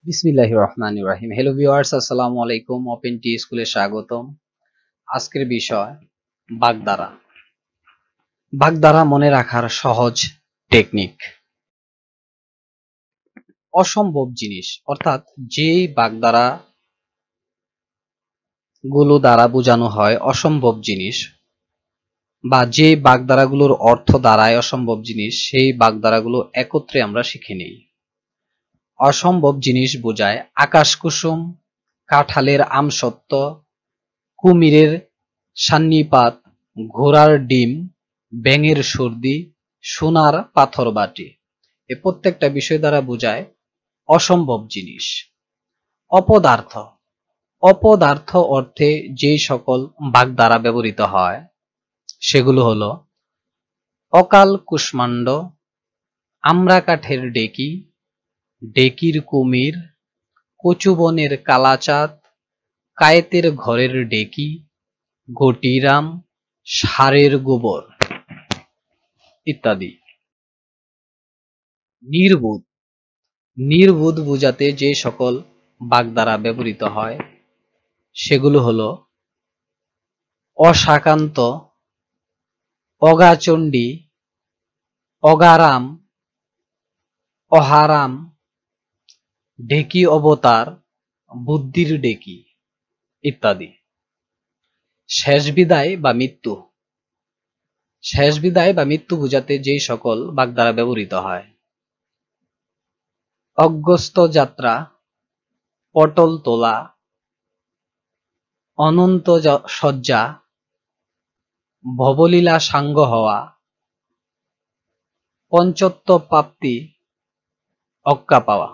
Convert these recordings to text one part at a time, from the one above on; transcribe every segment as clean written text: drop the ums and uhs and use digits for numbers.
বিসমিল্লাহির রহমানির রহিম। Hello viewers, আসসালামু আলাইকুম। ওপেন টি স্কুলে স্বাগতম। আজকের বিষয় বাগধারা। বাগধারা মনে রাখার সহজ টেকনিক। অসম্ভব জিনিস অর্থাৎ যেই বাগধারা গুলো দ্বারা বোঝানো হয় অসম্ভব জিনিস বা যে বাগধারাগুলোর অর্থ দাঁড়ায় অসম্ভব জিনিস, সেই বাগধারাগুলো একত্রে আমরা শিখে নিই। অসম্ভব জিনিস বোঝায় আকাশ কুসুম, কাঁঠালের আমসত্ত্ব, কুমিরের সান্নিপাত, ঘোড়ার ডিম, ব্যাঙের সর্দি, সোনার পাথর বাটি। এ প্রত্যেকটা বিষয় দ্বারা বোঝায় অসম্ভব জিনিস। অপদার্থ। অপদার্থ অর্থে যে সকল বাগধারা ব্যবহৃত হয় সেগুলো হলো অকাল কুষ্মাণ্ড, আমড়া কাঠের ডেকি, ডেকির কুমির, কচুবনের কালাচাঁদ, কায়েতের ঘরের ডেকি, ঘটিরাম, ষাঁড়ের গোবর ইত্যাদি। নির্বোধ। নির্বোধ বোঝাতে যে সকল বাগধারা ব্যবহৃত হয় সেগুলো হলো অশাকান্ত, অগাচণ্ডী, অগারাম, অহারাম, ঢেকি অবতার, বুদ্ধির ডেকি ইত্যাদি। শেষ বিদায় বা মৃত্যু। শেষ বিদায় বা মৃত্যু বোঝাতে যে সকল বাগধারা ব্যবহৃত হয় অগস্ত্য যাত্রা, পটল তোলা, অনন্ত শয্যা, ভবলীলা সাঙ্গ হওয়া, পঞ্চত্ব প্রাপ্তি, অক্কা পাওয়া।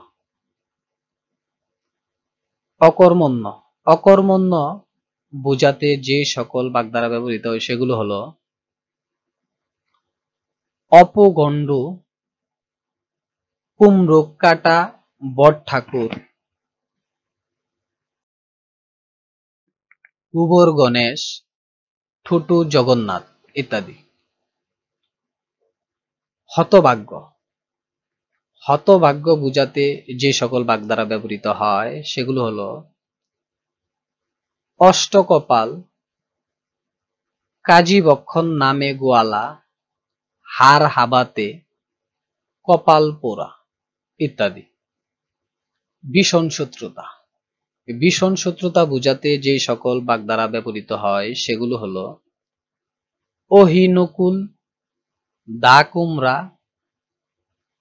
অকর্মণ্য। অকর্মণ্য বোঝাতে যে সকল বাগধারা ব্যবহৃত হয় সেগুলো হলো অপগণ্ড, কুমড়ো কাটা বট ঠাকুর, কুবর গণেশ, ঠুটু জগন্নাথ ইত্যাদি। হতভাগ্য। হতভাগ্য বোঝাতে যে সকল বাগধারা ব্যবহৃত হয় সেগুলো হলো অষ্টকপাল, কাজী বক্ষণ নামে গোয়ালা, হাড় হাবাতে, কপাল পোড়া ইত্যাদি। ভীষণ শত্রুতা। ভীষণ শত্রুতা বোঝাতে যে সকল বাগধারা ব্যবহৃত হয় সেগুলো হলো অহিনকুল, দা কুমড়া,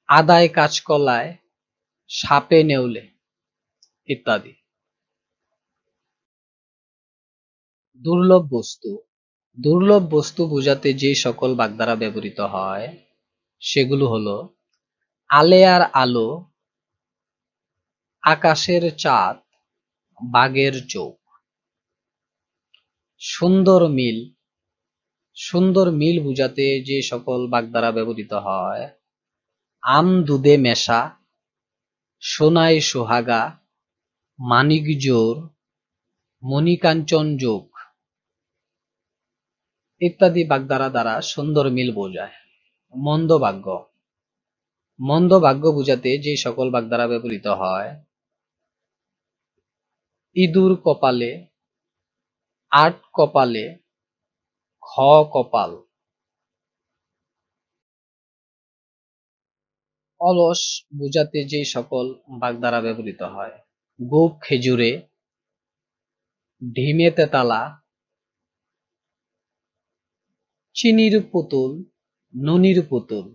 আদায় কাঁচকলায়, সাপে নেউলে ইত্যাদি। দুর্লভ বস্তু। দুর্লভ বস্তু বোঝাতে যে সকল বাগধারা ব্যবহৃত হয় সেগুলো হলো আলেয়ার আলো, আকাশের চাঁদ, বাঘের চোখ। সুন্দর মিল। সুন্দর মিল বোঝাতে যে সকল বাগধারা ব্যবহৃত হয় আম দুধে মেশা, সোনায় সোহাগা, মানিক জোর, মণিকাঞ্চন যোগ ইত্যাদি বাগধারা দ্বারা সুন্দর মিল বোঝায়। মন্দ ভাগ্য। মন্দ ভাগ্য বোঝাতে যে সকল বাগধারা ব্যবহৃত হয় ইঁদুর কপালে, আট কপালে, খ কপাল। অলস বোঝাতে যে সকল বাগধারা ব্যবহৃত হয় গোপ খেজুরে, ঢিমে তেতালা, চিনির পুতুল, নুনির পুতুল।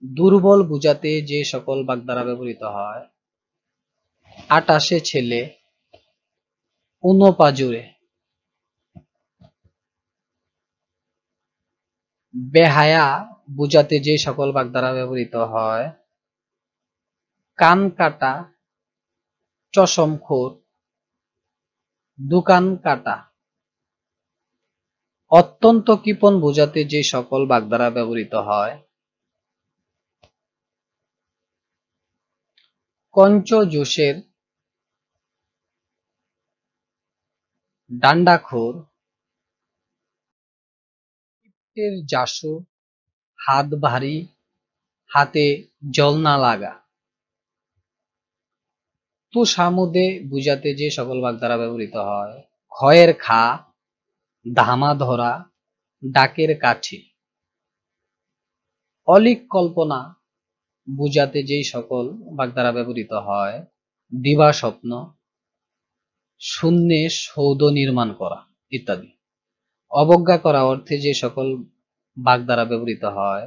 দুর্বল বোঝাতে যে সকল বাগধারা ব্যবহৃত হয় আটাশে ছেলে, উনপাজুরে। বেহায়া বোঝাতে যে সকল বাগধারা ব্যবহৃত হয় কান কাটা, চশমখোর, দোকান কাটা। অত্যন্ত কৃপণ বোঝাতে যে সকল বাগধারা ব্যবহৃত হয় কঞ্চ জোশের, ডান্ডাখোর, এর জাসু, হাত ভারী, হাতে জল না লাগা। তুষামুদে বুঝাতে যে সকল বাগধারা ব্যবহৃত হয়: খয়ের খা, ধামা ধরা, ডাকের কাঠি। অলিক কল্পনা বুঝাতে যেই সকল বাগধারা ব্যবহৃত হয়: দিবা স্বপ্ন, শূন্যে সৌধ নির্মাণ করা ইত্যাদি। অবজ্ঞা করা অর্থে যে সকল বাগধারা ব্যবহৃত হয়: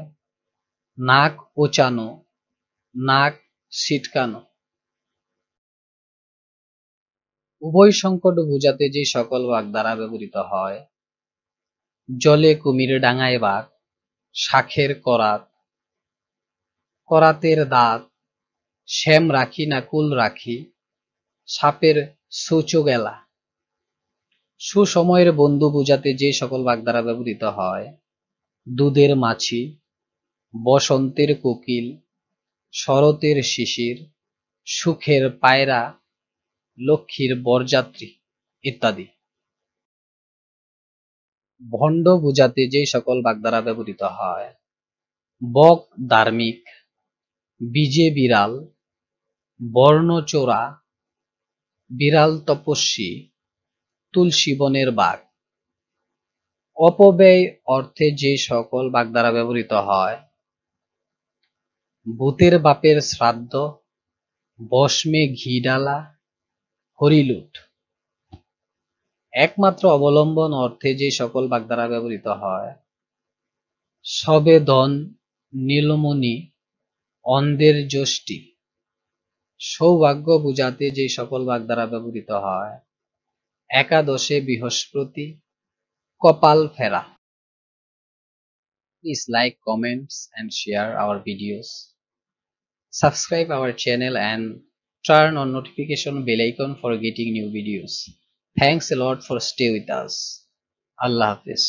নাক ওচানো, নাক ছিটকানো। উভয় সংকট বুঝাতে যে সকল বাগধারা ব্যবহৃত হয়: জলে কুমির ডাঙায় বাঘ, শাখের করাত, করাতের দাঁত, শ্যাম রাখি না কুল রাখি, সাপের সূচো গেলা। সুসময়ের বন্ধু বুঝাতে যে সকল বাগধারা ব্যবহৃত হয়: দুধের মাছি, বসন্তের কোকিল, শরতের শিশির, সুখের পায়রা, লক্ষ্মীর বরযাত্রী ইত্যাদি। ভণ্ড বুঝাতে যে সকল বাগধারা ব্যবহৃত হয়: বক ধার্মিক, বীজে বিড়াল, বর্ণচোরা, বিড়াল তপস্বী, তুলসী বনের বাঘ। অপব্যয় অর্থে যে সকল বাগধারা ব্যবহৃত হয়: ভূতের বাপের শ্রাদ্ধ, ভস্মে ঘি ডালা, হরিলুট। একমাত্র অবলম্বন অর্থে যে সকল বাগধারা ব্যবহৃত হয়: সবে ধন নীলমণি, অন্ধের যষ্টি। সৌভাগ্য বুঝাতে যে সকল বাগধারা ব্যবহৃত হয়: একাদশে বৃহস্পতি, কপাল ফেরা। Please like, comments and share our videos. Subscribe our channel and turn on notification bell icon for getting new videos. Thanks a lot for stay with us. Allah Hafiz.